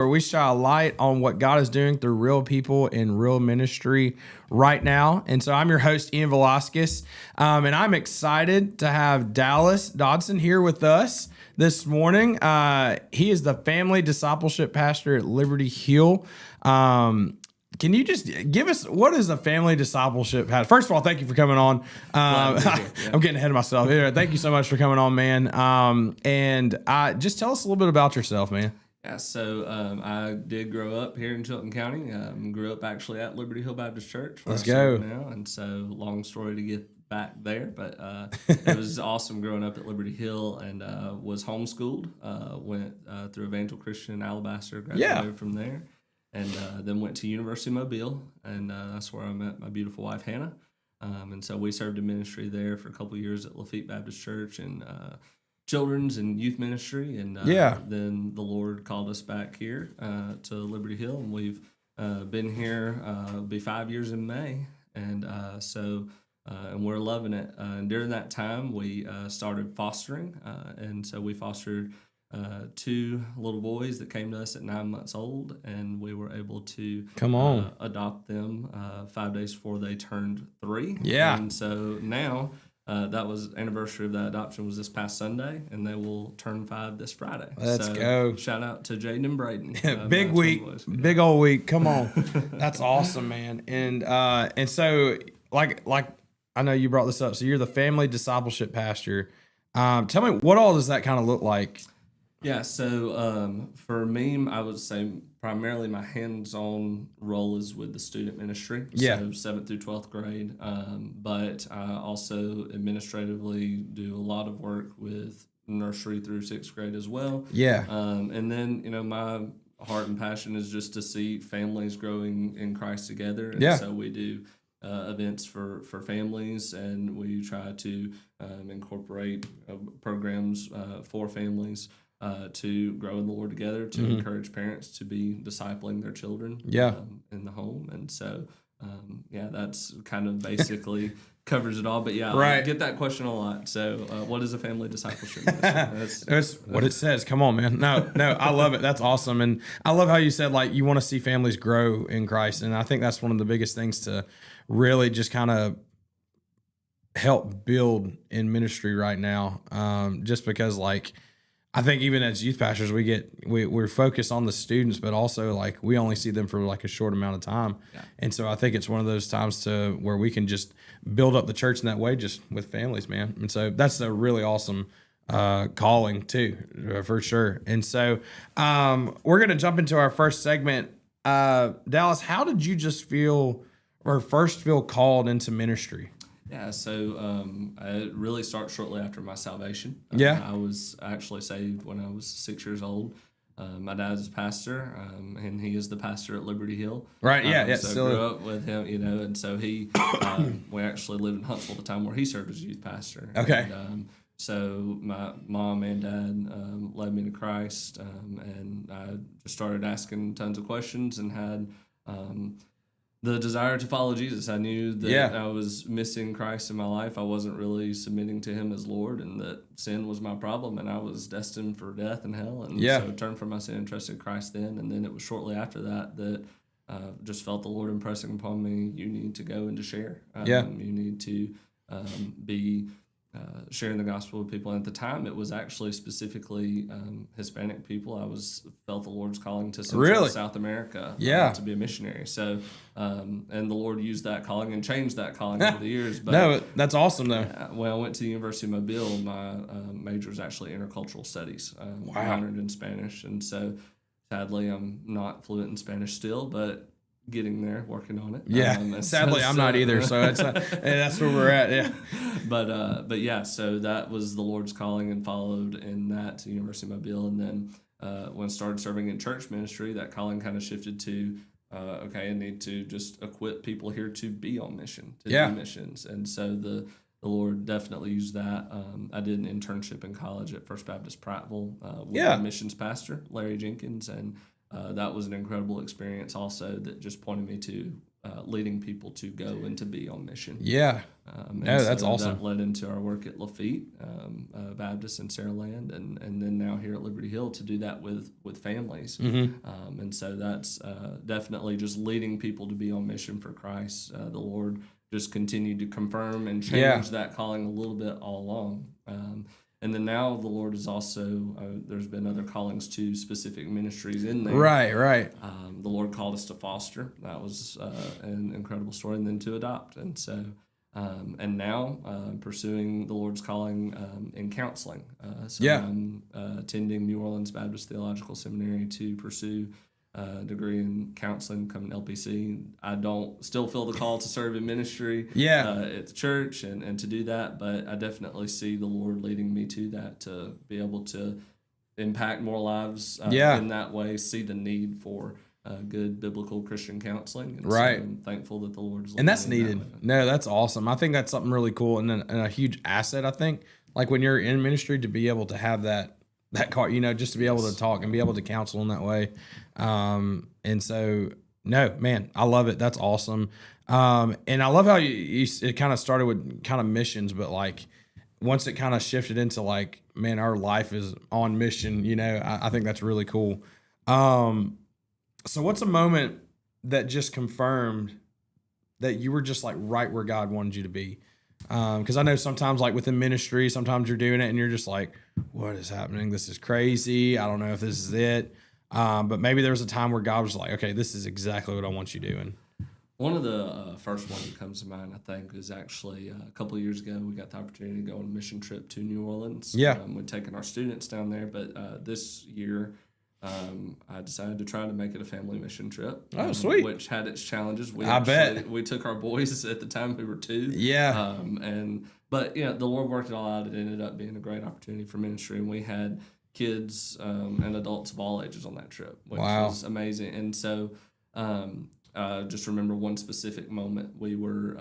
where we shine a light on what God is doing through real people in real ministry right now. And so I'm your host, Ian Velasquez, and I'm excited to have Dallas Dodson here with us this morning. He is the family discipleship pastor at Liberty Hill. Can you just give us, what is a family discipleship pastor? First of all, thank you for coming on. I'm getting ahead of myself. Thank you so much for coming on, man. And just tell us a little bit about yourself, man. Yeah, so I did grow up here in Chilton County. Grew up actually at Liberty Hill Baptist Church. Let's go. Now, and so long story to get back there, but it was awesome growing up at Liberty Hill, and was homeschooled. Went through Evangel Christian in Alabaster, graduated from there, and then went to University of Mobile, and that's where I met my beautiful wife Hannah. And so we served in ministry there for a couple of years at Lafitte Baptist Church, and children's and youth ministry, and then the Lord called us back here to Liberty Hill, and we've been here. It'll be 5 years in May, and and we're loving it. And during that time, we started fostering, and so we fostered 2 little boys that came to us at 9 months old, and we were able to adopt them 5 days before they turned 3. Yeah, and so now. That was anniversary of that adoption was this past Sunday, and they will turn 5 this Friday. Let's go. Shout out to Jaden and Braden. Big week, big old week. Come on. That's awesome, man. And so like I know you brought this up. So you're the family discipleship pastor. Tell me, what all does that kind of look like? Yeah, so for me, I would say primarily my hands-on role is with the student ministry, so 7th through 12th grade, but I also administratively do a lot of work with nursery through 6th grade as well. Yeah. And then, my heart and passion is just to see families growing in Christ together, and so we do events for families, and we try to incorporate programs for families to grow in the Lord together, to encourage parents to be discipling their children in the home. And so, that's kind of basically covers it all. But I get that question a lot. So what is a family discipleship? That's what it says. Come on, man. No, I love it. That's awesome. And I love how you said, like, you want to see families grow in Christ. And I think that's one of the biggest things to really just kind of help build in ministry right now. Just because, like, I think even as youth pastors, we're focused on the students, but also like we only see them for like a short amount of time. Yeah. And so I think it's one of those times to where we can just build up the church in that way, just with families, man. And so that's a really awesome calling too, for sure. And so we're going to jump into our first segment. Dallas, how did you just feel called into ministry? Yeah, so it really started shortly after my salvation. I was actually saved when I was 6 years old. My dad's a pastor, and he is the pastor at Liberty Hill. Right, So I grew up with him, and so he, we actually lived in Huntsville at the time where he served as youth pastor. Okay. And, so my mom and dad led me to Christ, and I just started asking tons of questions and had the desire to follow Jesus. I knew that I was missing Christ in my life. I wasn't really submitting to him as Lord, and that sin was my problem, and I was destined for death and hell. And so I turned from my sin and trusted Christ then. And then it was shortly after that just felt the Lord impressing upon me, you need to go and to share. You need to be sharing the gospel with people. And at the time, it was actually specifically Hispanic people. I felt the Lord's calling to Central and South America to be a missionary. So, and the Lord used that calling and changed that calling over the years. But, no, that's awesome, though. When I went to the University of Mobile, my major was actually intercultural studies, minored in Spanish. And so, sadly, I'm not fluent in Spanish still, but getting there, working on it. Yeah, sadly, I'm not either. So it's that's where we're at. Yeah, but yeah, so that was the Lord's calling, and followed in that to University of Mobile, and then when I started serving in church ministry, that calling kind of shifted to I need to just equip people here to be on mission, to do missions, and so the Lord definitely used that. I did an internship in college at First Baptist Prattville with a missions pastor, Larry Jenkins, and that was an incredible experience also that just pointed me to leading people to go and to be on mission. Yeah. No, that's awesome. That led into our work at Lafitte Baptist in Saraland, and then now here at Liberty Hill to do that with families. And so that's definitely just leading people to be on mission for Christ. The Lord just continued to confirm and change that calling a little bit all along. And then now the Lord is also, there's been other callings to specific ministries in there. Right. The Lord called us to foster. That was an incredible story. And then to adopt. And so, and now pursuing the Lord's calling in counseling. I'm attending New Orleans Baptist Theological Seminary to pursue degree in counseling, becoming LPC. I don't still feel the call to serve in ministry at the church and to do that, but I definitely see the Lord leading me to that, to be able to impact more lives in that way, see the need for good biblical Christian counseling. And so I'm thankful that the Lord is leading. And that's me needed. No, that's awesome. I think that's something really cool and a huge asset, I think. Like when you're in ministry, to be able to have that call, just to be able to talk and be able to counsel in that way. And so, no, man, I love it. That's awesome. And I love how it kind of started with kind of missions, but like once it kind of shifted into like, man, our life is on mission, I think that's really cool. So what's a moment that just confirmed that you were just like right where God wanted you to be? Because I know sometimes like within ministry, sometimes you're doing it and you're just like, what is happening? This is crazy. I don't know if this is it. But maybe there was a time where God was like, okay, this is exactly what I want you doing. One of the first ones that comes to mind, I think, was actually a couple of years ago. We got the opportunity to go on a mission trip to New Orleans. We'd taken our students down there, but this year I decided to try to make it a family mission trip. Oh, sweet. Which had its challenges. Bet. We took our boys at the time who were 2. Yeah. But the Lord worked it all out. It ended up being a great opportunity for ministry, and we had kids and adults of all ages on that trip, which was amazing. And so just remember one specific moment. We were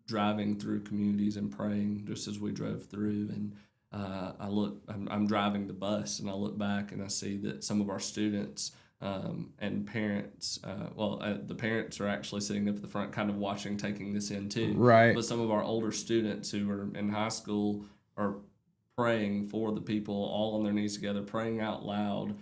driving through communities and praying just as we drove through, and I'm driving the bus, and I look back and I see that some of our students and parents, the parents are actually sitting up at the front kind of watching, taking this in too. Right. But some of our older students who are in high school are praying for the people, all on their knees together, praying out loud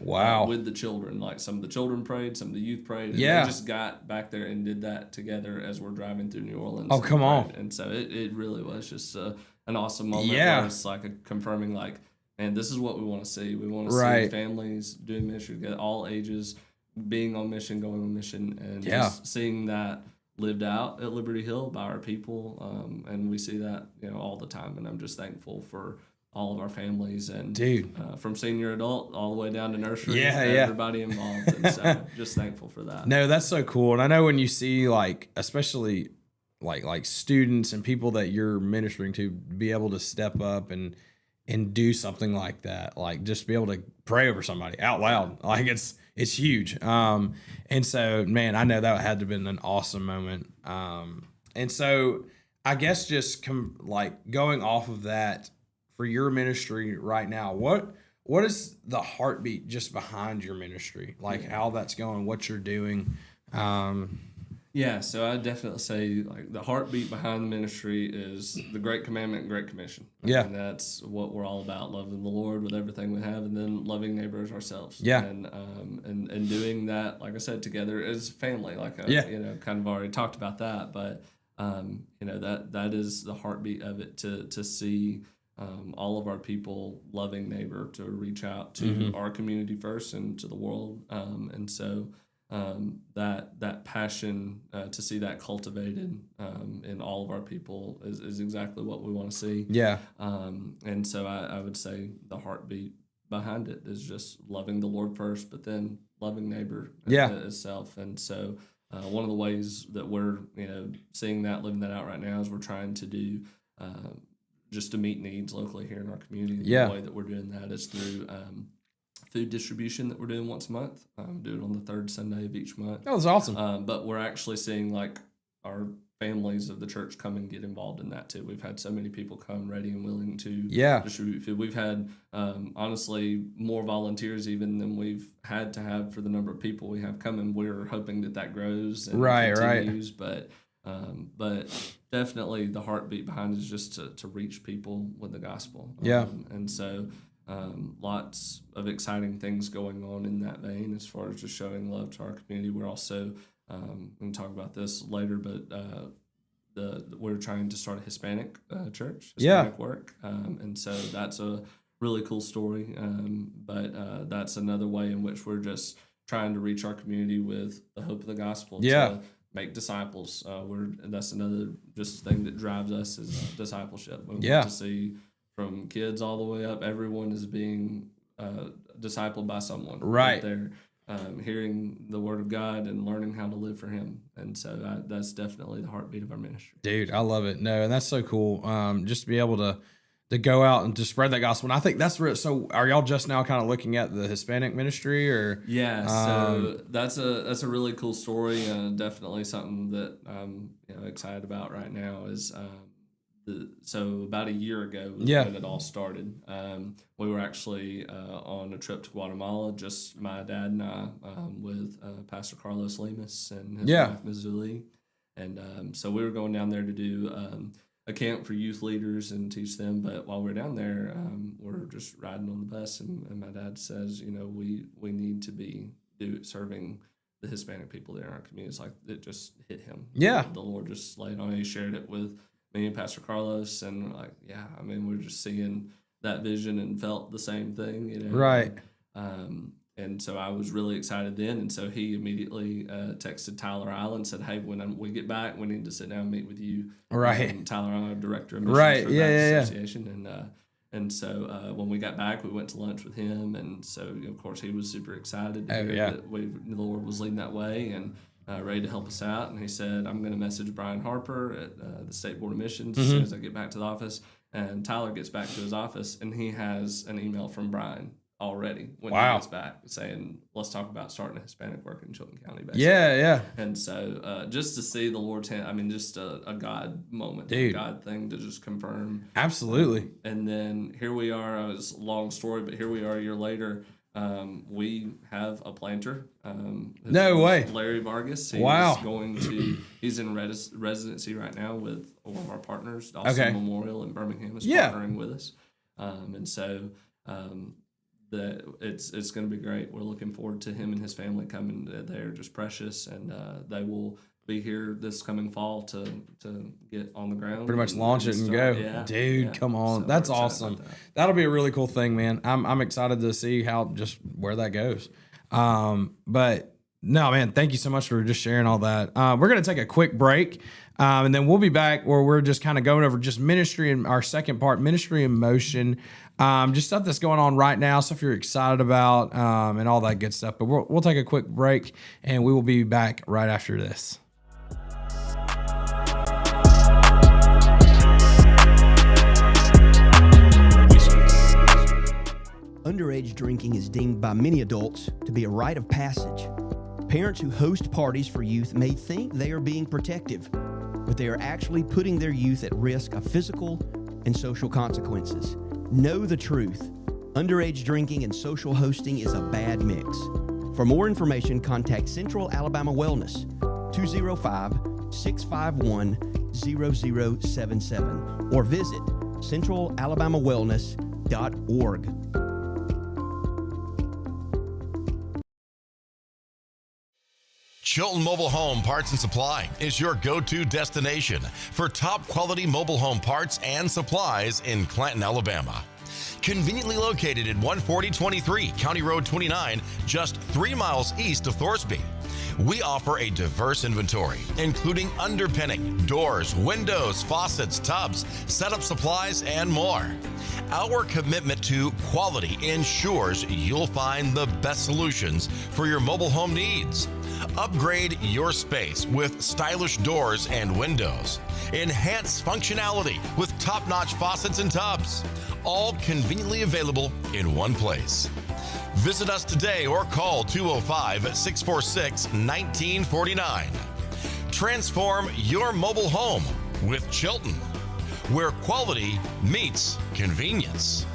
with the children. Like some of the children prayed, some of the youth prayed. And they just got back there and did that together as we're driving through New Orleans. Oh, come on. And so it really was just an awesome moment. Where it's like confirming like, man, this is what we want to see. We want to see families doing ministry together, all ages, being on mission, going on mission, and just seeing that lived out at Liberty Hill by our people. And we see that all the time, and I'm just thankful for all of our families and from senior adult all the way down to nursery, everybody involved. And so just thankful for that. No, that's so cool. And I know when you see like, especially like students and people that you're ministering to, be able to step up and do something like that, like just be able to pray over somebody out loud, like it's huge. And so, man, I know that had to have been an awesome moment. And so I guess just going off of that, for your ministry right now, what is the heartbeat just behind your ministry? Like how that's going, what you're doing? So I'd definitely say like the heartbeat behind the ministry is the Great Commandment and Great Commission. Yeah. And that's what we're all about, loving the Lord with everything we have, and then loving neighbors ourselves. Yeah. And doing that, like I said, together as family, like I kind of already talked about that, but that is the heartbeat of it, to see all of our people loving neighbor, to reach out to our community first and to the world. And so that passion to see that cultivated in all of our people is exactly what we want to see. Yeah. And so I would say the heartbeat behind it is just loving the Lord first, but then loving neighbor as self. And so one of the ways that we're seeing that, living that out right now, is we're trying to do just to meet needs locally here in our community. The way that we're doing that is through food distribution that we're doing once a month. Do it on the third Sunday of each month. That was awesome. But we're actually seeing like our families of the church come and get involved in that too. We've had so many people come ready and willing to distribute food. We've had, honestly, more volunteers even than we've had to have for the number of people we have coming. We're hoping that grows and continues. But definitely the heartbeat behind it is just to reach people with the gospel. And so lots of exciting things going on in that vein as far as just showing love to our community. We're also we can talk about this later, but we're trying to start a Hispanic church, Hispanic work, and so that's a really cool story. But that's another way in which we're just trying to reach our community with the hope of the gospel. To make disciples. That's another just thing that drives us is discipleship. We want to see from kids all the way up, everyone is being discipled by someone. Right there. Hearing the word of God and learning how to live for him. And so that's definitely the heartbeat of our ministry. Dude, I love it. No, and that's so cool. Just to be able to go out and to spread that gospel. And I think that's so are y'all just now kind of looking at the Hispanic ministry or? Yeah. So that's a really cool story. Definitely something that I'm excited about right now is, so about a year ago was when it all started. We were actually on a trip to Guatemala, just my dad and I, with Pastor Carlos Lemus and his wife, Ms. Zuli. And so we were going down there to do a camp for youth leaders and teach them. But while we're down there, we're just riding on the bus, and my dad says, we need to be serving the Hispanic people there in our community. It's like it just hit him. Yeah. The Lord just laid on it. He shared it with me and Pastor Carlos, and we're like, we're just seeing that vision and felt the same thing, Right. And so I was really excited then. And so he immediately texted Tyler Island and said, hey, when we get back, we need to sit down and meet with you. Right. Tyler Island, director of missions for the Baptist Association. And so when we got back, we went to lunch with him. And so, of course, he was super excited to hear that the Lord was leading that way and ready to help us out. And he said, I'm going to message Brian Harper at the State Board of Missions as soon as I get back to the office. And Tyler gets back to his office, and he has an email from Brian already when he gets back saying, let's talk about starting a Hispanic work in Chilton County. Basically. Yeah. And so just to see the Lord's hand, just a God moment, a God thing to just confirm. Absolutely. And then here we are. It was a long story, but here we are a year later. We have a planter. No way. Larry Vargas. He's in residency right now with one of our partners, Dawson Memorial in Birmingham is partnering with us. And so it's going to be great. We're looking forward to him and his family coming. They're just precious, and they will be here this coming fall to get on the ground. Pretty much launch it and go. Yeah, dude, come on. So that's awesome. That'll be a really cool thing, man. I'm excited to see where that goes. But no, man, thank you so much for just sharing all that. We're going to take a quick break, and then we'll be back where we're just kind of going over just ministry and our second part, ministry in motion, just stuff that's going on right now, stuff you're excited about, and all that good stuff. But we'll take a quick break, and we will be back right after this. Underage drinking is deemed by many adults to be a rite of passage. Parents who host parties for youth may think they are being protective, but they are actually putting their youth at risk of physical and social consequences. Know the truth. Underage drinking and social hosting is a bad mix. For more information, contact Central Alabama Wellness, 205-651-0077, or visit centralalabamawellness.org. Chilton Mobile Home Parts and Supply is your go-to destination for top quality mobile home parts and supplies in Clanton, Alabama. Conveniently located at 14023 County Road 29, just 3 miles east of Thorsby. We offer a diverse inventory, including underpinning, doors, windows, faucets, tubs, setup supplies, and more. Our commitment to quality ensures you'll find the best solutions for your mobile home needs. Upgrade your space with stylish doors and windows. Enhance functionality with top-notch faucets and tubs. All conveniently available in one place. Visit us today or call 205-646-1949. Transform your mobile home with Chilton, where quality meets convenience.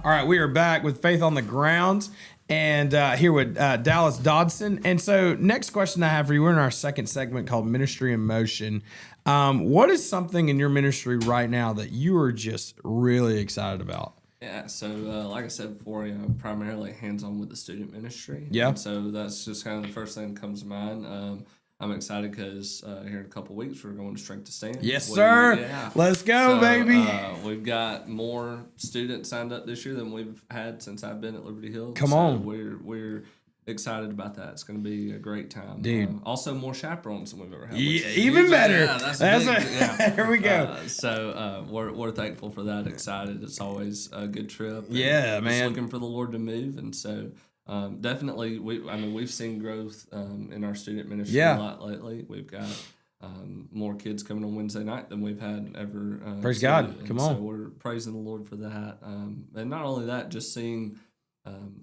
All right, we are back with Faith on the Ground and here with Dallas Dodson. And so next question I have for you, we're in our second segment called Ministry in Motion. What is something in your ministry right now that you are just really excited about? Yeah, so like I said before, I'm primarily hands-on with the student ministry. Yeah. And so that's just kind of the first thing that comes to mind. I'm excited because here in a couple of weeks we're going to Strength to Stand. Yes, sir. Yeah. Let's go, baby. We've got more students signed up this year than we've had since I've been at Liberty Hill. Come on. We're excited about that. It's going to be a great time. Dude. Also more chaperones than we've ever had. Yeah, even better. Yeah, that's big. Yeah. There we go. We're thankful for that. Excited. It's always a good trip. Yeah, man. Just looking for the Lord to move. And so definitely, we've seen growth in our student ministry a lot lately. We've got more kids coming on Wednesday night than we've had ever. Praise God. Come on. So we're praising the Lord for that. And not only that, just seeing,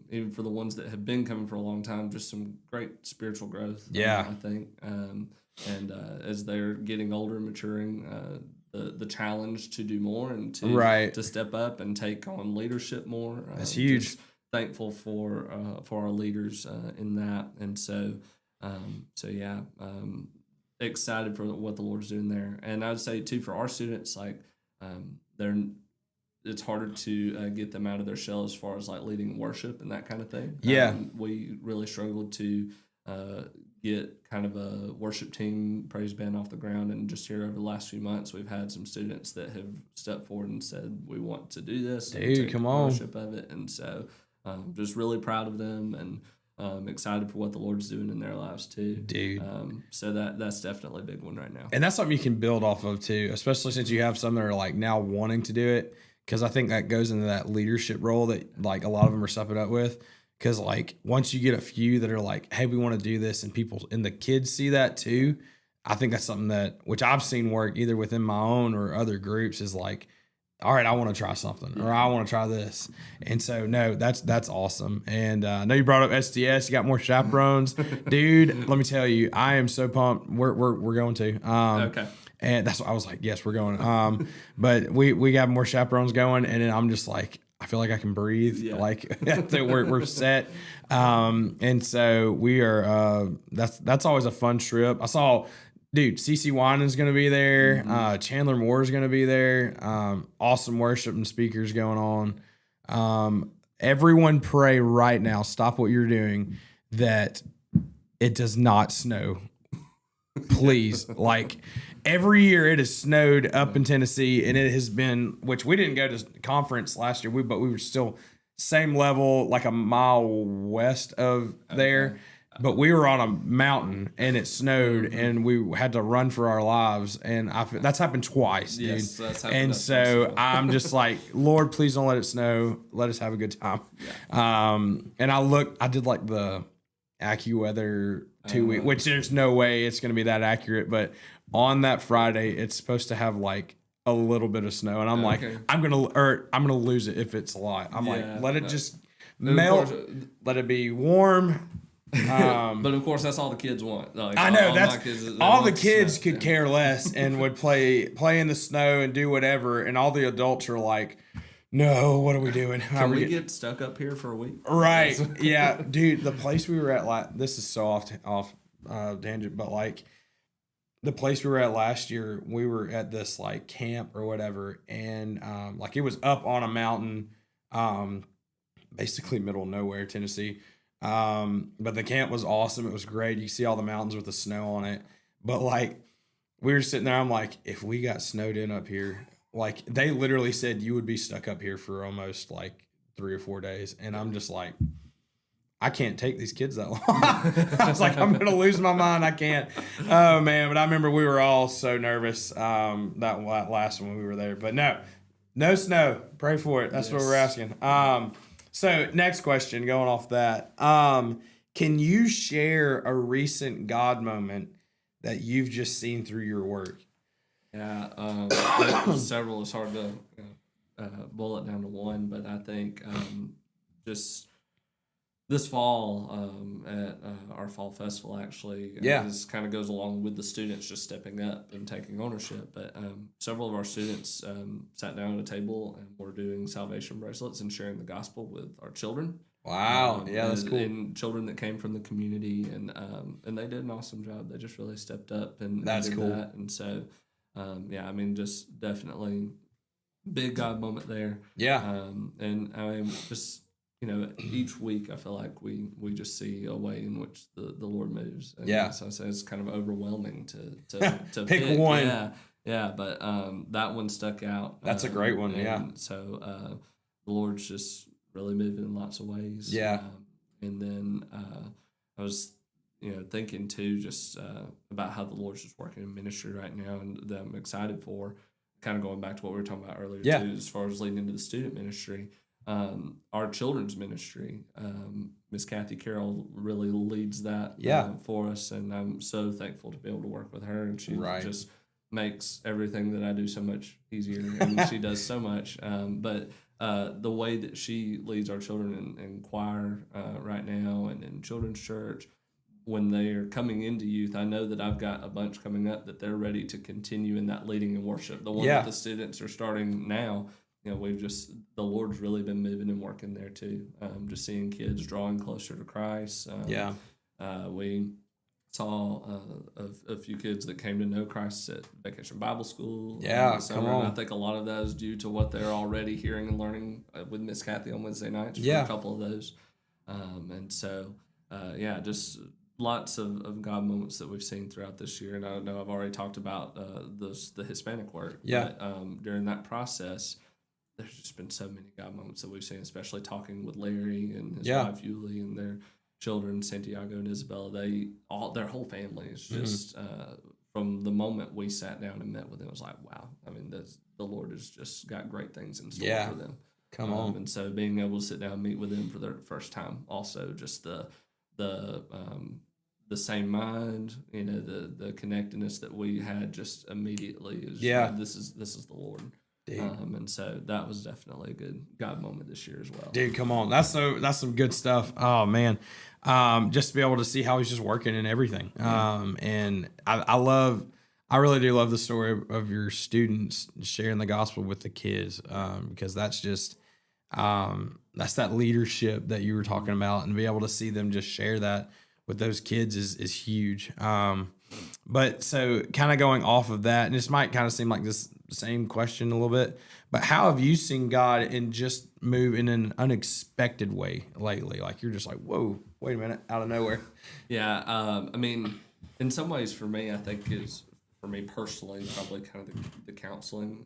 even for the ones that have been coming for a long time, just some great spiritual growth. Yeah. I think. And as they're getting older and maturing, the challenge to do more and to step up and take on leadership more. That's huge. Just thankful for our leaders in that, and so excited for what the Lord's doing there. And I would say too, for our students, like it's harder to get them out of their shell as far as like leading worship and that kind of thing. Yeah, we really struggled to get kind of a worship team, praise band off the ground, and just here over the last few months, we've had some students that have stepped forward and said, "We want to do this." Dude, come on! Worship of it, and so. Just really proud of them and excited for what the Lord's doing in their lives too. Dude. So that's definitely a big one right now. And that's something you can build off of too, especially since you have some that are like now wanting to do it. Because I think that goes into that leadership role that like a lot of them are stepping up with. Because like once you get a few that are like, hey, we want to do this, and the kids see that too, I think that's something which I've seen work either within my own or other groups is like, all right, I want to try something, or I want to try this. And so, no, that's awesome. And I know you brought up STS. You got more chaperones. Dude, let me tell you, I am so pumped. We're going to. Okay. And that's what I was like, yes, we're going. But we got more chaperones going, and then I'm just like, I feel like I can breathe. Yeah. Like we're set. And so we are, that's always a fun trip. I saw, dude, CeCe Winans going to be there. Chandler Moore is going to be there. Awesome worship and speakers going on. Everyone pray right now. Stop what you're doing that it does not snow. Please. Like every year it has snowed up in Tennessee, and it has been, which we didn't go to conference last year, but we were still same level, like a mile west of there. But we were on a mountain and it snowed and we had to run for our lives. And that's happened twice, dude. Yes, that's happened. And so I'm just like, Lord, please don't let it snow. Let us have a good time. Yeah. And I did like the AccuWeather 2 week, which there's no way it's going to be that accurate. But on that Friday, it's supposed to have like a little bit of snow. And I'm like, I'm going to lose it if it's a lot. I'm like, let it just melt. Let it be warm. But of course, that's all the kids want. Like, I know all the kids could care less and would play in the snow and do whatever, and all the adults are like, "No, what are we doing? Can we get stuck up here for a week?" Right? Yeah, dude. The place we were at, this is so off tangent, but like the place we were at last year, we were at this like camp or whatever, and like it was up on a mountain, basically middle of nowhere, Tennessee. But the camp was awesome. It was great. You see all the mountains with the snow on it. But like we were sitting there, I'm like, if we got snowed in up here, like they literally said you would be stuck up here for almost like 3 or 4 days. And I'm just like, I can't take these kids that long. I was like, I'm gonna lose my mind. I can't. Oh man. But I remember we were all so nervous that last one when we were there. But no snow. Pray for it. That's what we're asking. So next question, going off that, can you share a recent God moment that you've just seen through your work? Yeah, several. It's hard to boil it down to one, but I think just this fall at our fall festival actually this kind of goes along with the students just stepping up and taking ownership. But several of our students sat down at a table and were doing salvation bracelets and sharing the gospel with our children. Wow. That's cool. And children that came from the community, and they did an awesome job. They just really stepped up and that's did cool. that. And so, I mean, just definitely big God moment there. Yeah. And I mean, just, each week I feel like we just see a way in which the Lord moves. And so I say it's kind of overwhelming to pick one. Yeah. But that one stuck out. That's a great one. So the Lord's just really moving in lots of ways. Yeah. And then I was, thinking too, just about how the Lord's just working in ministry right now, and that I'm excited for. Kind of going back to what we were talking about earlier too, as far as leading into the student ministry. Our children's ministry, Miss Kathy Carroll really leads that for us, and I'm so thankful to be able to work with her, and she just makes everything that I do so much easier, and she does so much. But the way that she leads our children in choir right now and in children's church, when they're coming into youth, I know that I've got a bunch coming up that they're ready to continue in that leading and worship. The one that the students are starting now, the Lord's really been moving and working there too. Just seeing kids drawing closer to Christ. We saw a few kids that came to know Christ at Vacation Bible School. Come on. I think a lot of that is due to what they're already hearing and learning with Miss Kathy on Wednesday nights. For a couple of those. And so, just lots of God moments that we've seen throughout this year. And I know I've already talked about the Hispanic work. But during that process, there's just been so many God moments that we've seen, especially talking with Larry and his wife Yuli and their children, Santiago and Isabella. Their whole family is just from the moment we sat down and met with them, it was like, wow. I mean, the Lord has just got great things in store for them. Come on. And so being able to sit down and meet with them for their first time, also just the same mind, the connectedness that we had just immediately is this is the Lord. And so that was definitely a good God moment this year as well. Dude, come on. That's some good stuff. Oh man. Just to be able to see how he's just working in everything. And I really do love the story of your students sharing the gospel with the kids. Because that's just, that's that leadership that you were talking about, and to be able to see them just share that with those kids is huge. But so kind of going off of that, and this might kind of seem like this same question a little bit, but how have you seen God and just move in an unexpected way lately? Like you're just like, whoa, wait a minute, out of nowhere. Yeah. I mean, in some ways for me, I think for me personally, probably kind of the counseling,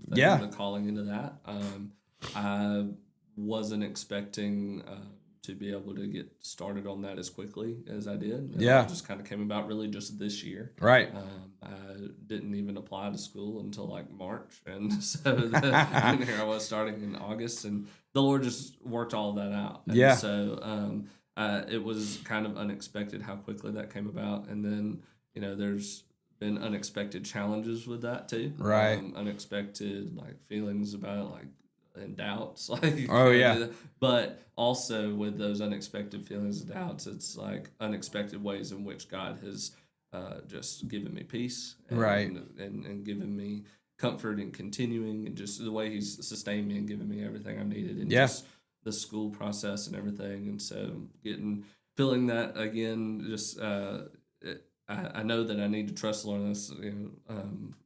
the calling into that. I wasn't expecting, to be able to get started on that as quickly as I did. It just kind of came about really just this year. Right. I didn't even apply to school until like March. And so and here I was starting in August, and the Lord just worked all of that out. And so it was kind of unexpected how quickly that came about. And then, there's been unexpected challenges with that too. Right. Unexpected like feelings about like, and doubts, but also with those unexpected feelings and doubts, it's like unexpected ways in which God has just given me peace, and given me comfort and continuing, and just the way He's sustained me and given me everything I've needed in just the school process and everything. And so feeling that again, just I know that I need to trust the Lord. That's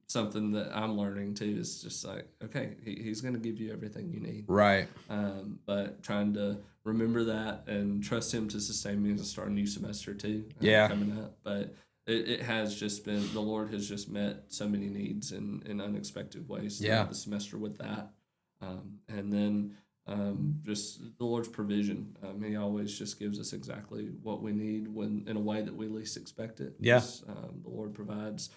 something that I'm learning too. Is just like, okay, He's going to give you everything you need, right? But trying to remember that and trust Him to sustain me as I start a new semester too. Coming up, but it has just been, the Lord has just met so many needs in unexpected ways throughout the semester with that, and then. Just the Lord's provision. He always just gives us exactly what we need when in a way that we least expect it. The Lord provides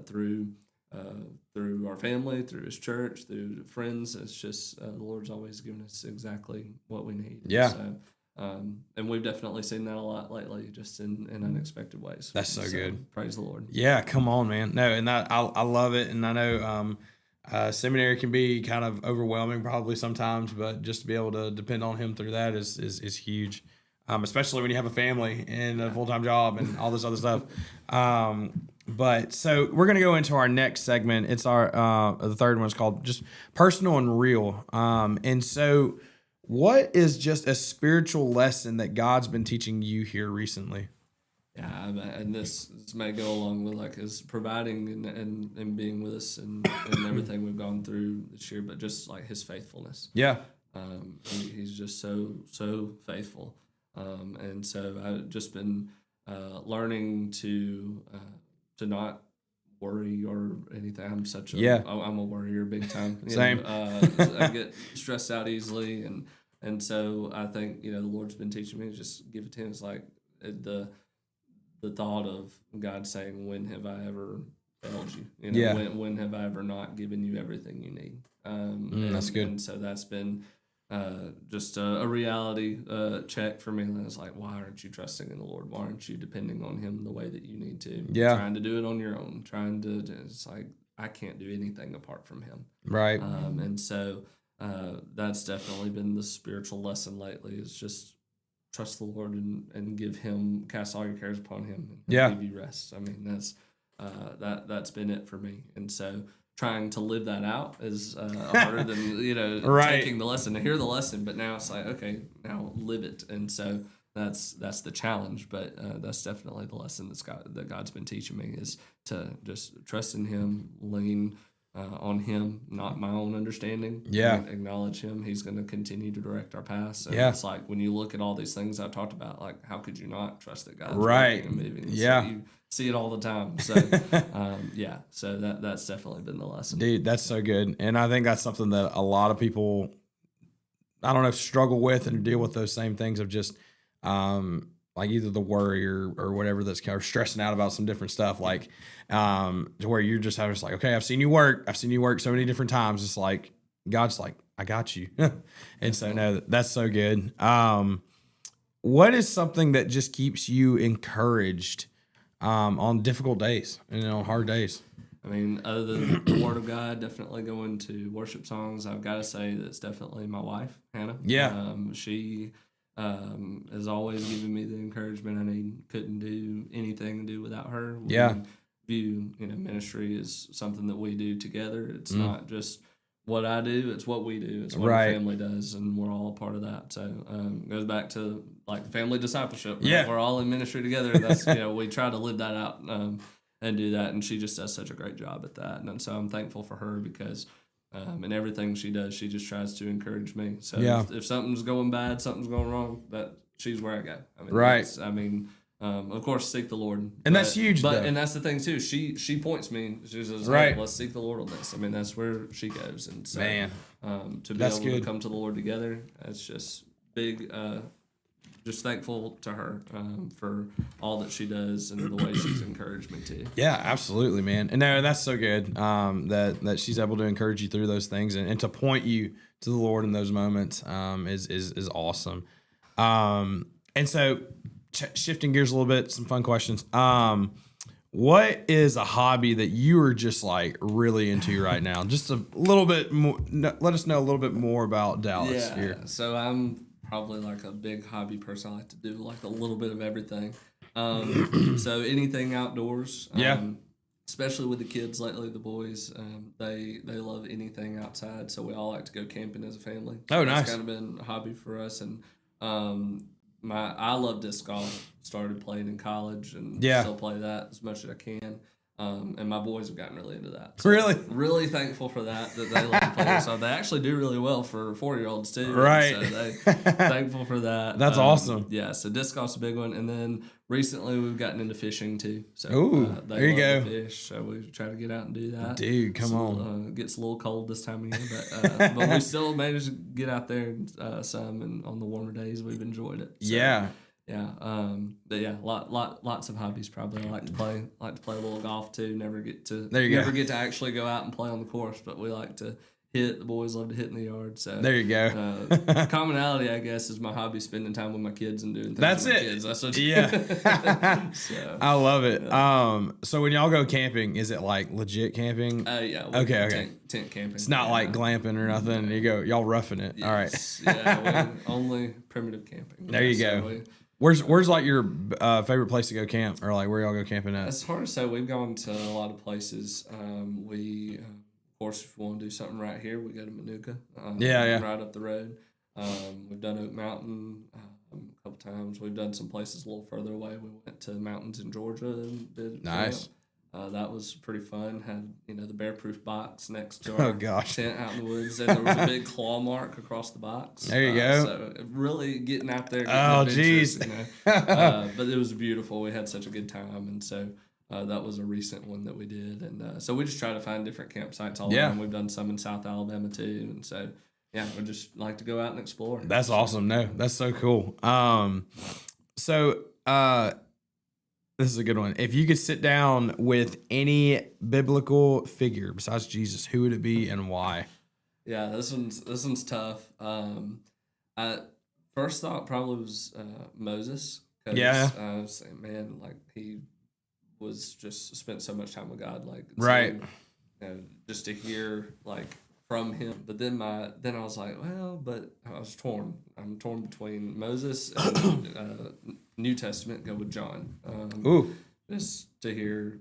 through our family, through His church, through friends. It's just the Lord's always given us exactly what we need. Yeah. So And we've definitely seen that a lot lately, just in unexpected ways. That's so good. Praise the Lord. Yeah, come on, man. No, and I love it, and I know seminary can be kind of overwhelming probably sometimes, but just to be able to depend on him through that is huge, especially when you have a family and a full-time job and all this other stuff. But so we're gonna go into our next segment. It's our the third one is called just personal and real. And so, what is just a spiritual lesson that God's been teaching you here recently? Yeah, and this may go along with like his providing and being with us and everything we've gone through this year, but just like his faithfulness. Yeah. He's just so faithful. And so I've just been learning to not worry or anything. I'm such a I'm a worrier big time. Same. I get stressed out easily, and so I think the Lord's been teaching me to just give it to him. It's like the thought of God saying, "When have I ever failed you? When have I ever not given you everything you need?" That's good. And so that's been just a reality check for me. And it's like, why aren't you trusting in the Lord? Why aren't you depending on him the way that you need to? Yeah. Trying to do it on your own. It's like, I can't do anything apart from him. Right. And so that's definitely been the spiritual lesson lately, is just trust the Lord and give him, cast all your cares upon him, and give you rest. I mean, that's been it for me. And so trying to live that out is harder than taking the lesson to hear the lesson, but now it's like, okay, now live it. And so that's the challenge, but that's definitely the lesson that God's been teaching me, is to just trust in him, lean on him, not my own understanding. Acknowledge him. He's going to continue to direct our paths. And it's like, when you look at all these things I've talked about, like, how could you not trust that God's working and moving? So you see it all the time. So so that's definitely been the lesson. Dude, that's so good. And I think that's something that a lot of people, I don't know, struggle with and deal with those same things of just like either the worry or whatever, that's kind of stressing out about some different stuff, like to where you're just like, okay, I've seen you work so many different times. It's like God's like, I got you. And so no, that's so good. What is something that just keeps you encouraged on difficult days and on hard days? I mean, other than the Word of God, definitely going to worship songs, I've got to say that's definitely my wife, Hannah. Yeah. She has always given me the encouragement I need. Couldn't do anything to do without her. We view ministry as something that we do together. It's not just what I do, it's what we do. It's what our family does, and we're all a part of that. So it goes back to like family discipleship. Right? Yeah. We're all in ministry together. That's we try to live that out and do that, and she just does such a great job at that. And so I'm thankful for her, because in everything she does, she just tries to encourage me. So if something's going bad, something's going wrong, that she's where I go. I mean, of course, seek the Lord, and that's huge. And that's the thing too. She points me. She says, "Hey, let's seek the Lord on this." I mean, that's where she goes. And so, to be able to come to the Lord together, it's just big. Just thankful to her for all that she does and the way she's encouraged me to. Yeah, absolutely, man. And no, that's so good that she's able to encourage you through those things and to point you to the Lord in those moments is awesome. And so shifting gears a little bit, some fun questions. What is a hobby that you are just like really into right now? Just a little bit more. Let us know a little bit more about Dallas here. So I'm probably like a big hobby person. I like to do like a little bit of everything. So anything outdoors. Especially with the kids lately, the boys, they love anything outside. So we all like to go camping as a family. Oh, nice. It's kind of been a hobby for us. And I love disc golf. Started playing in college and still play that as much as I can. And my boys have gotten really into that. So really thankful for that they love to play this. So they actually do really well for 4-year-olds too. Right. So they thankful for that. That's awesome. Yeah. So disc golf's a big one. And then recently we've gotten into fishing too. So there you go. Fish. So we try to get out and do that. Dude, come on. It gets a little cold this time of year, but we still manage to get out there some, and on the warmer days we've enjoyed it. So, but yeah, lots of hobbies probably. I like to play a little golf too. Never get to actually go out and play on the course, but we like to hit. The boys love to hit in the yard. So there you go. Commonality, I guess, is my hobby, spending time with my kids and doing things That's with my it. kids. That's what Yeah. So, I love it. So when y'all go camping, is it like legit camping? yeah. Okay. Tent camping. It's not like glamping or nothing. Y'all roughing it. Yes. All right. Yeah, only primitive camping. There you go. Where's like your favorite place to go camp, or like where y'all go camping at? It's hard to say. We've gone to a lot of places. Of course, if we want to do something right here, we go to Manuka. Right up the road. We've done Oak Mountain a couple times. We've done some places a little further away. We went to mountains in Georgia and did nice. That was pretty fun. Had the bear-proof box next to our gosh. tent out in the woods, and there was a big claw mark across the box. There you go. So really getting out there. Oh, jeez. But it was beautiful. We had such a good time, and so that was a recent one that we did. And so we just try to find different campsites all around. We've done some in South Alabama too, and so we just like to go out and explore. That's awesome. No, that's so cool. This is a good one. If you could sit down with any biblical figure besides Jesus, who would it be and why? Yeah, this one's tough. I first thought probably was Moses. Yeah. I was saying, man, like he was just spent so much time with God, like right. Just to hear like from him. But then I was like, well, but I was torn. I'm torn between Moses and New Testament. Go with John. Just to hear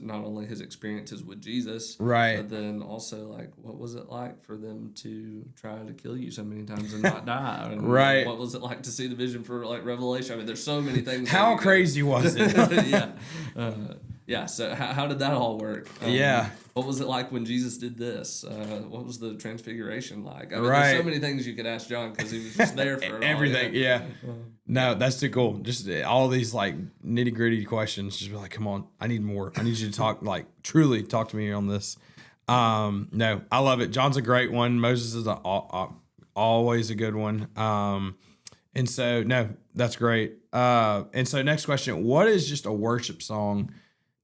not only his experiences with Jesus, right, but then also like what was it like for them to try to kill you so many times and not die? And right. What was it like to see the vision for like Revelation? I mean, there's so many things. How crazy was it? Yeah. So how did that all work? What was it like when Jesus did this? What was the transfiguration like? I mean, there's so many things you could ask John because he was just there for everything. Yeah. No, that's too cool. Just all these like nitty gritty questions. Just be like, come on, I need more. I need you to talk, like truly talk to me on this. No, I love it. John's a great one. Moses is always a good one. And so no, that's great. And so next question: what is just a worship song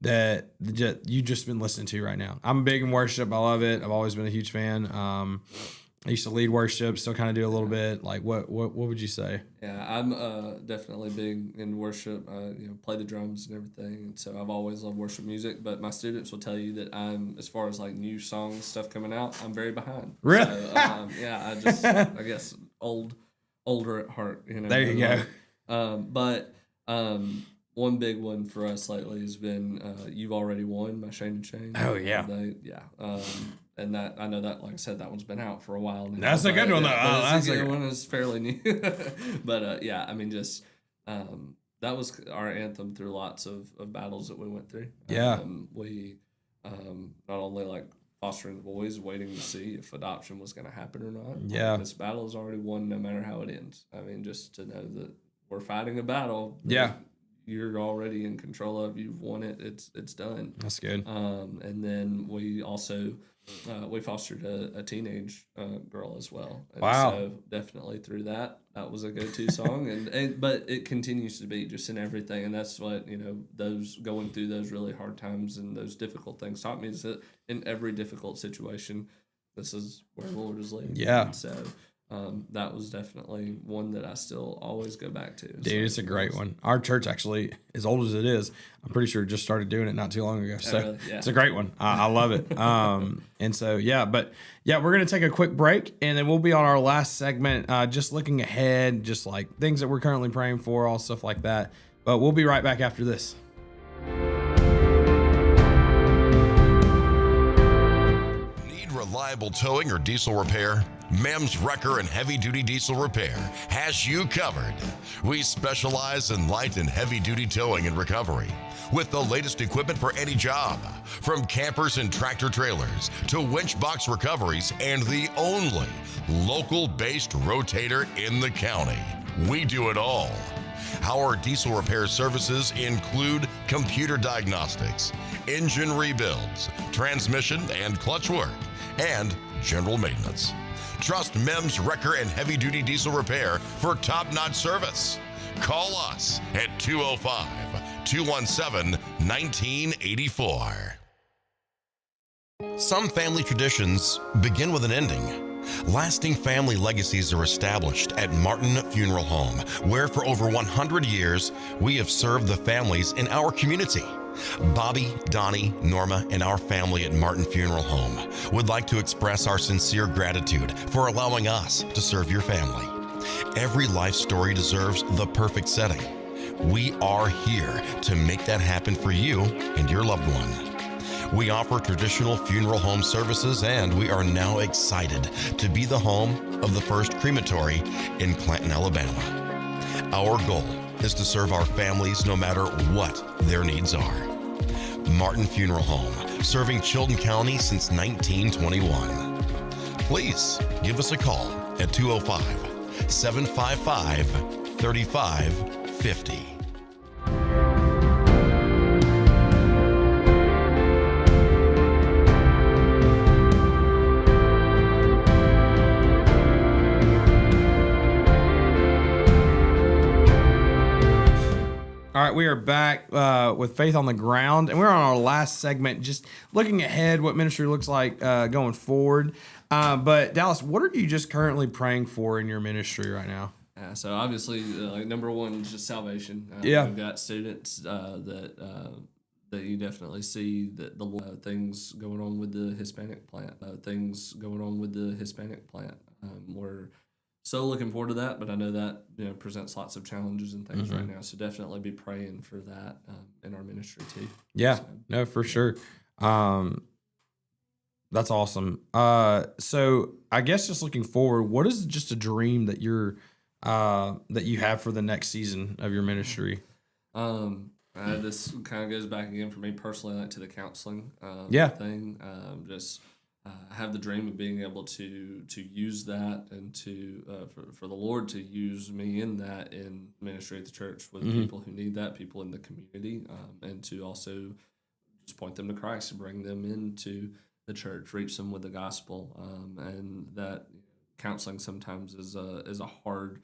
that you just been listening to right now? I'm big in worship. I love it. I've always been a huge fan. I used to lead worship, still kind of do a little bit. Like what would you say? Yeah, I'm definitely big in worship. Play the drums and everything. And so I've always loved worship music. But my students will tell you that I'm, as far as like new songs stuff coming out, I'm very behind. Really? So, I guess older at heart. There you go. One big one for us lately has been "You've Already Won" by Shane and Shane. Oh yeah, and that I know that, like I said, that one's been out for a while now. That's a good one though. That's a good one. Is fairly new, but I mean, just that was our anthem through lots of battles that we went through. Yeah, we not only like fostering the boys, waiting to see if adoption was going to happen or not. Yeah, this battle is already won, no matter how it ends. I mean, just to know that we're fighting a battle. Yeah. You're already in control of. You've won it. It's done. That's good. And then we also we fostered a teenage girl as well. And wow. So definitely through that was a go-to song, but it continues to be just in everything. And that's what those going through those really hard times and those difficult things taught me, is that in every difficult situation, this is where the Lord is leading. Yeah. And so. That was definitely one that I still always go back to. Dude, it's a great one. Our church, actually, as old as it is, I'm pretty sure just started doing it not too long ago. So really? Yeah. It's a great one. I love it. And so, we're going to take a quick break, and then we'll be on our last segment, just looking ahead, just like things that we're currently praying for, all stuff like that. But we'll be right back after this. Reliable towing or diesel repair? Mayhem's Wrecker and Heavy Duty Diesel Repair has you covered. We specialize in light and heavy duty towing and recovery with the latest equipment for any job, from campers and tractor trailers to winch box recoveries, and the only local-based rotator in the county. We do it all. Our diesel repair services include computer diagnostics, engine rebuilds, transmission and clutch work, and general maintenance. Trust Mayhem's Wrecker and Heavy Duty Diesel Repair for top-notch service. Call us at 205-217-1984. Some family traditions begin with an ending. Lasting family legacies are established at Martin Funeral Home, where for over 100 years, we have served the families in our community. Bobby, Donnie, Norma, and our family at Martin Funeral Home would like to express our sincere gratitude for allowing us to serve your family. Every life story deserves the perfect setting. We are here to make that happen for you and your loved one. We offer traditional funeral home services, and we are now excited to be the home of the first crematory in Clanton, Alabama. Our goal is to serve our families no matter what their needs are. Martin Funeral Home, serving Chilton County since 1921. Please give us a call at 205-755-3550. All right, we are back with Faith on the Ground, and we're on our last segment, just looking ahead, what ministry looks like going forward. But Dallas, what are you just currently praying for in your ministry right now? So obviously, like number one is just salvation. We've got students that you definitely see that the things going on with the Hispanic plant. We're so looking forward to that, but I know that presents lots of challenges and things right now. So definitely be praying for that in our ministry too. Yeah, no, for sure. That's awesome. So I guess just looking forward, what is just a dream that you're that you have for the next season of your ministry? This kind of goes back again for me personally, like to the counseling thing. I have the dream of being able to use that and to for the Lord to use me in that in ministry at the church with people who need that, people in the community, and to also just point them to Christ and bring them into the church, reach them with the gospel, and that counseling sometimes is a hard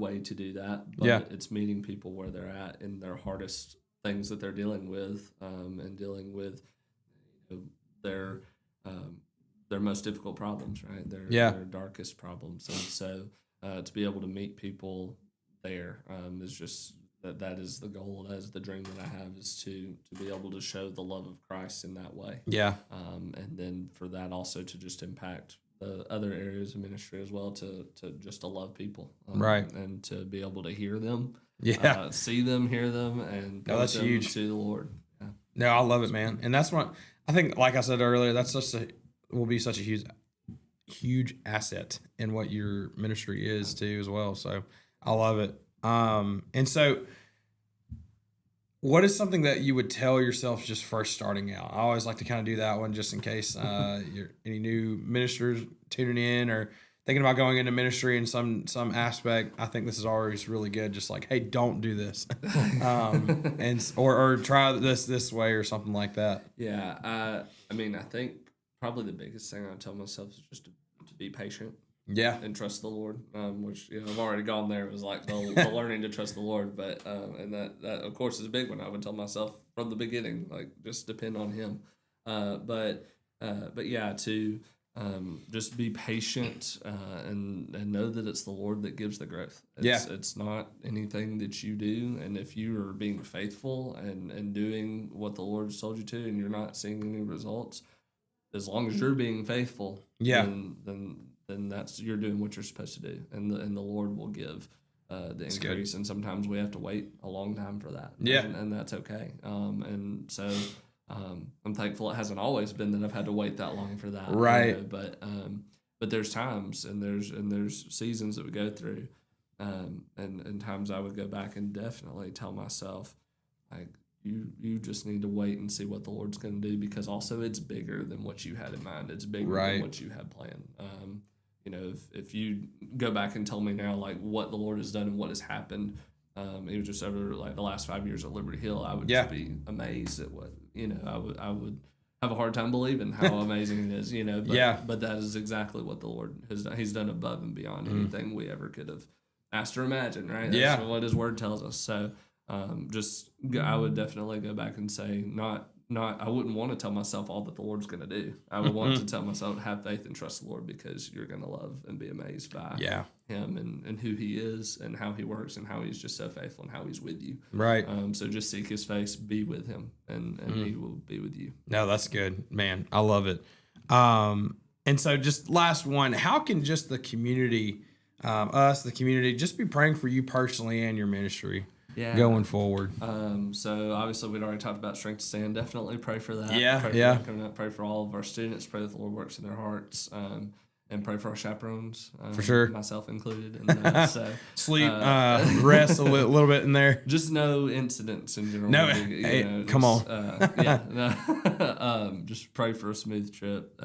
way to do that, but it's meeting people where they're at in their hardest things that they're dealing with, and dealing with their most difficult problems, right? Their darkest problems. And so to be able to meet people there is just that is the goal. That is the dream that I have, is to be able to show the love of Christ in that way. Yeah. And then for that also to just impact the other areas of ministry as well, to just to love people. Right. And to be able to hear them. Yeah. See them, hear them, and point that's them huge. to the Lord. Yeah. No, I love it, man. And that's what I think, like I said earlier, that's will be such a huge asset in what your ministry is too as well. So I love it. And so what is something that you would tell yourself just first starting out? I always like to kind of do that one just in case you're any new ministers tuning in or thinking about going into ministry in some aspect. I think this is always really good. Just like, hey, don't do this, or try this way or something like that. Yeah, I mean, I think probably the biggest thing I tell myself is just to be patient. Yeah, and trust the Lord. Which I've already gone there. It was like the learning to trust the Lord, but and that of course is a big one. I would tell myself from the beginning, like just depend on Him. But yeah, to just be patient and know that it's the Lord that gives the growth. It's not anything that you do, and if you are being faithful and doing what the Lord's told you to, and you're not seeing any results, as long as you're being faithful, then that's you're doing what you're supposed to do, and the Lord will give the increase. And sometimes we have to wait a long time for that. And that's okay. And so I'm thankful it hasn't always been that I've had to wait that long for that. Right. But there's times and there's seasons that we go through, and times I would go back and definitely tell myself, like, you just need to wait and see what the Lord's going to do, because also it's bigger than what you had in mind. It's bigger than what you had planned. If you go back and tell me now, like, what the Lord has done and what has happened, it was just over like the last 5 years at Liberty Hill, I would just be amazed at what, I would have a hard time believing how amazing it is, but that is exactly what the Lord has done. He's done above and beyond anything we ever could have asked or imagined, right? That's what His Word tells us. So I would definitely go back and say, not I wouldn't want to tell myself all that the Lord's going to do. I would want to tell myself, have faith and trust the Lord, because you're going to love and be amazed by him and who he is and how he works and how he's just so faithful and how he's with you. Right. So just seek his face, be with him, and he will be with you. No, that's good, man. I love it. And so just last one, how can just the community, the community, just be praying for you personally and your ministry going forward? So obviously we'd already talked about Strength to Stand. Definitely pray for that. Yeah, pray for that coming up. Pray for all of our students. Pray that the Lord works in their hearts. And pray for our chaperones. For sure. Myself included. And, so, sleep, rest a little bit in there. Just no incidents in general. No, come on. Just pray for a smooth trip.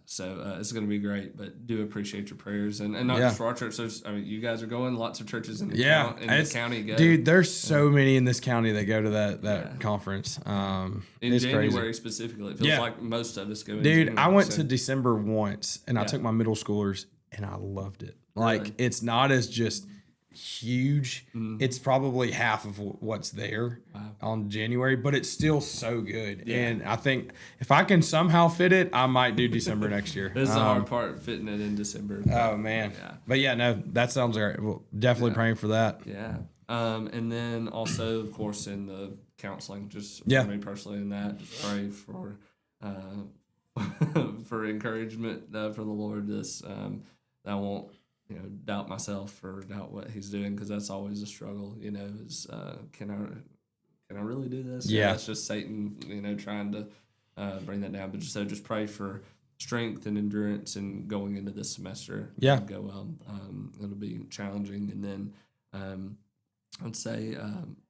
So it's going to be great, but do appreciate your prayers, and not just for our church. You guys are going, lots of churches in the county go. Dude, there's so many in this county that go to that conference. In it's January crazy. Specifically, it feels like most of us go in Dude, January, I went to December once, and I took my middle schoolers, and I loved it. Like, it's not as just huge. It's probably half of what's there on January, but it's still so good. And I think if I can somehow fit it, I might do December next year. This is the hard part, fitting it in December. Oh man. But no, that sounds great. Well, definitely praying for that. And then also, of course, in the counseling, just for me personally in that, just pray for for encouragement from the Lord. I won't doubt myself or doubt what he's doing, because that's always a struggle, is can I really do this? It's just Satan, trying to bring that down. But just pray for strength and endurance and going into this semester. Go well. It'll be challenging. And then I'd say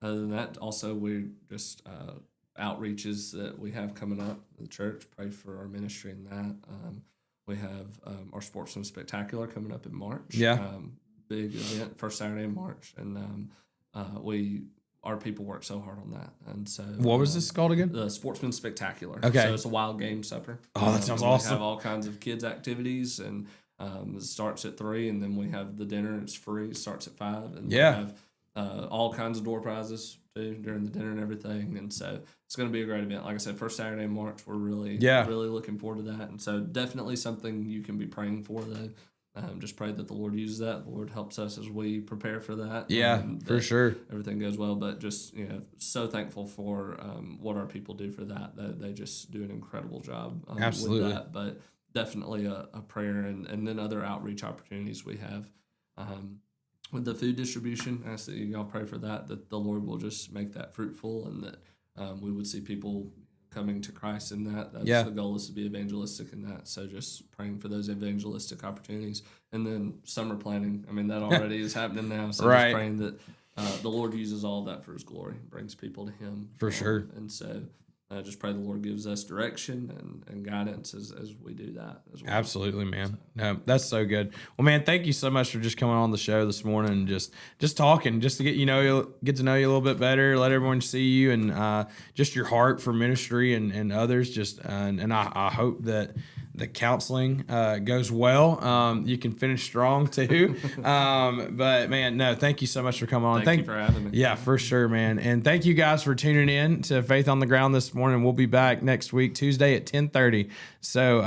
other than that, also we're just outreaches that we have coming up in the church. Pray for our ministry in that. We have our Sportsman Spectacular coming up in March. Big event, first Saturday in March. And our people work so hard on that. And so what was this called again? The Sportsman Spectacular. Okay. So it's a wild game supper. Oh, that sounds awesome. We have all kinds of kids activities, and it starts at 3, and then we have the dinner. It's free. It starts at 5. And we have all kinds of door prizes too during the dinner and everything. And so it's going to be a great event. Like I said, first Saturday in March, we're really looking forward to that. And so definitely something you can be praying for, though. Just pray that the Lord uses that. The Lord helps us as we prepare for that. For sure. Everything goes well. But just, so thankful for what our people do for that. They just do an incredible job Absolutely. with that. But definitely a prayer, and then other outreach opportunities we have. With the food distribution, I ask that y'all pray for that the Lord will just make that fruitful, and that we would see people coming to Christ in that. That's the goal, is to be evangelistic in that. So just praying for those evangelistic opportunities. And then summer planning, that already is happening now. So just praying that the Lord uses all of that for his glory, brings people to him. For sure. And so just pray the Lord gives us direction and guidance as we do that as well. Absolutely, man. No, that's so good. Well, man, thank you so much for just coming on the show this morning and just talking, just to get to know you a little bit better, let everyone see you, and just your heart for ministry and others. And I hope that the counseling goes well. You can finish strong too. But man, no, thank you so much for coming on. Thank you for having me. Yeah, for sure, man. And thank you guys for tuning in to Faith on the Ground this morning. We'll be back next week, Tuesday at 10:30. So,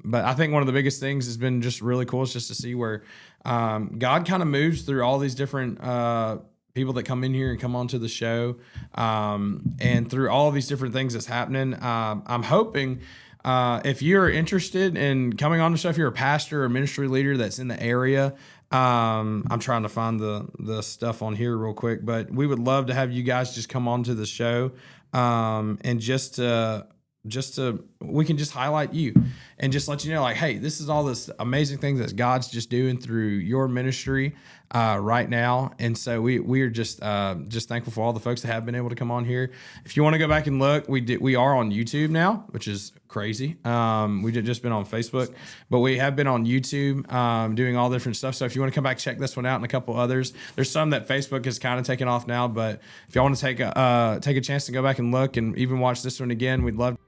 but I think one of the biggest things has been just really cool is just to see where God kind of moves through all these different people that come in here and come onto the show, and through all of these different things that's happening. I'm hoping if you're interested in coming on the show, if you're a pastor or ministry leader that's in the area, I'm trying to find the stuff on here real quick, but we would love to have you guys just come on to the show, and just to we can just highlight you and just let you know, like, hey, this is all this amazing things that God's just doing through your ministry right now. And so we are just thankful for all the folks that have been able to come on here. If you want to go back and look, we are on YouTube now, which is crazy. We've just been on Facebook, but we have been on YouTube doing all different stuff. So if you want to come back, check this one out and a couple others. There's some that Facebook has kind of taken off now, but if y'all want to take a chance to go back and look and even watch this one again, we'd love